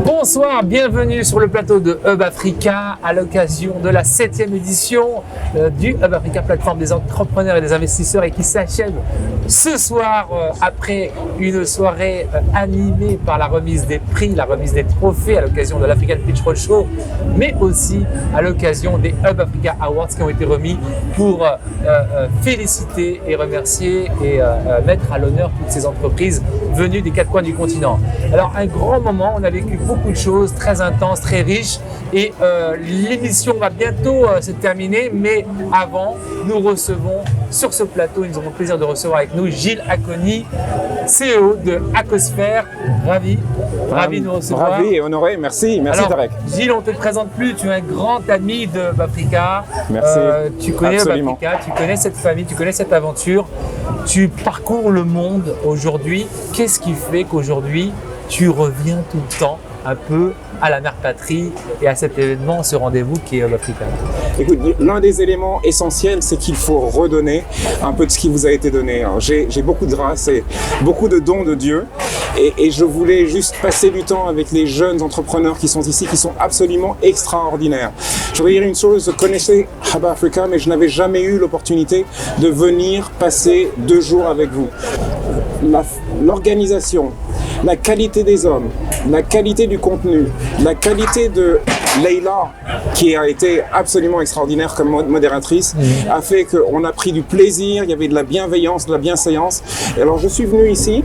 Bonsoir, bienvenue sur le plateau de Hub Africa à l'occasion de la 7e édition du Hub Africa, plateforme des entrepreneurs et des investisseurs, et qui s'achève ce soir après une soirée animée par la remise des prix, la remise des trophées à l'occasion de l'African Pitch Roadshow, mais aussi à l'occasion des Hub Africa Awards qui ont été remis pour féliciter et remercier et mettre à l'honneur toutes ces entreprises venues des quatre coins du continent. Alors un grand moment, on a vécu beaucoup de choses très intenses, très riches, et l'émission va bientôt se terminer, mais avant, nous recevons sur ce plateau, et nous avons le plaisir de recevoir avec nous Gilles Akoni, CEO de Akosphère. Ravi de nous recevoir. Ravi et honoré, merci Tarek. Gilles, on ne te présente plus, tu es un grand ami de Hub Africa. Merci. Tu connais Hub Absolument. Africa, tu connais cette famille, tu connais cette aventure. Tu parcours le monde aujourd'hui. Qu'est-ce qui fait qu'aujourd'hui, tu reviens tout le temps un peu à la mère patrie et à cet événement, ce rendez-vous qui est Hub Africa? Écoute, l'un des éléments essentiels, c'est qu'il faut redonner un peu de ce qui vous a été donné. J'ai beaucoup de grâce et beaucoup de dons de Dieu, et je voulais juste passer du temps avec les jeunes entrepreneurs qui sont ici, qui sont absolument extraordinaires. Je voudrais dire une chose, je connaissais Hub Africa, mais je n'avais jamais eu l'opportunité de venir passer 2 jours avec vous. L'organisation, la qualité des hommes, la qualité du contenu, la qualité de Leïla, qui a été absolument extraordinaire comme modératrice, a fait qu'on a pris du plaisir, il y avait de la bienveillance, de la bienséance. Et alors je suis venu ici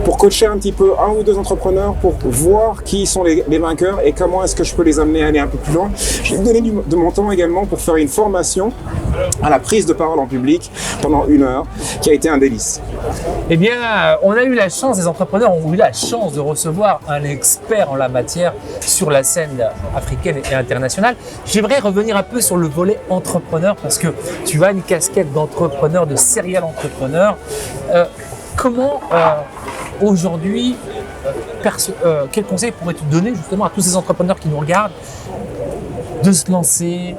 pour coacher un petit peu 1 ou 2 entrepreneurs pour voir qui sont les vainqueurs et comment est-ce que je peux les amener à aller un peu plus loin. Je vais donner de mon temps également pour faire une formation à la prise de parole en public pendant 1 heure, qui a été un délice. Eh bien, on a eu la chance, les entrepreneurs ont eu la chance de recevoir un expert en la matière sur la scène africaine et internationale. J'aimerais revenir un peu sur le volet entrepreneur, parce que tu as une casquette d'entrepreneur, de serial entrepreneur. Comment aujourd'hui, quel conseil pourrais-tu donner justement à tous ces entrepreneurs qui nous regardent de se lancer,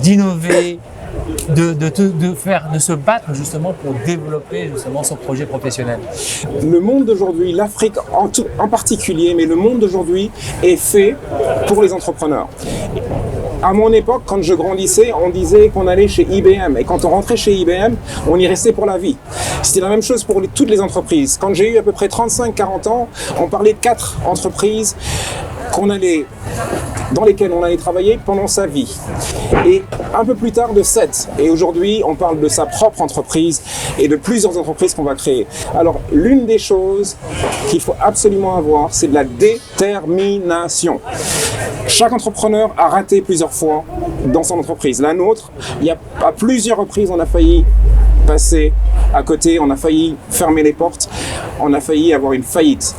d'innover, de se battre justement pour développer justement son projet professionnel? Le monde d'aujourd'hui, l'Afrique en particulier, mais le monde d'aujourd'hui est fait pour les entrepreneurs. À mon époque, quand je grandissais, on disait qu'on allait chez IBM. Et quand on rentrait chez IBM, on y restait pour la vie. C'était la même chose pour toutes les entreprises. Quand j'ai eu à peu près 35-40 ans, on parlait de 4 entreprises dans lesquelles on allait travailler pendant sa vie. Et un peu plus tard de 7. Et aujourd'hui, on parle de sa propre entreprise et de plusieurs entreprises qu'on va créer. Alors, l'une des choses qu'il faut absolument avoir, c'est de la détermination. Chaque entrepreneur a raté plusieurs fois dans son entreprise. La nôtre, à plusieurs reprises, on a failli passer à côté, on a failli fermer les portes, on a failli avoir une faillite.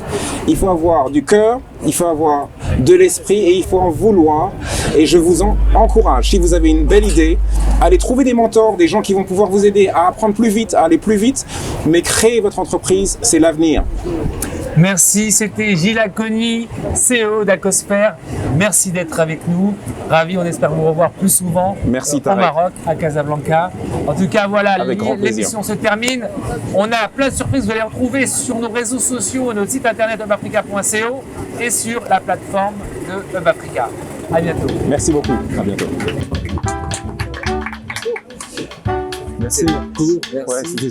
Il faut avoir du cœur, il faut avoir de l'esprit et il faut en vouloir. Et je vous encourage, si vous avez une belle idée, allez trouver des mentors, des gens qui vont pouvoir vous aider à apprendre plus vite, à aller plus vite, mais créer votre entreprise, c'est l'avenir. Merci, c'était Gilles Akoni, CEO d'Akosphère. Merci d'être avec nous. Ravi, on espère vous revoir plus souvent. Merci, au Tarek. Maroc, à Casablanca. En tout cas, voilà, Avec grand plaisir. l'émission se termine. On a plein de surprises, vous allez les retrouver sur nos réseaux sociaux, notre site internet hubafrica.co et sur la plateforme de Hub Africa. À bientôt. Merci beaucoup, à bientôt. Merci beaucoup. Merci. Ouais, c'était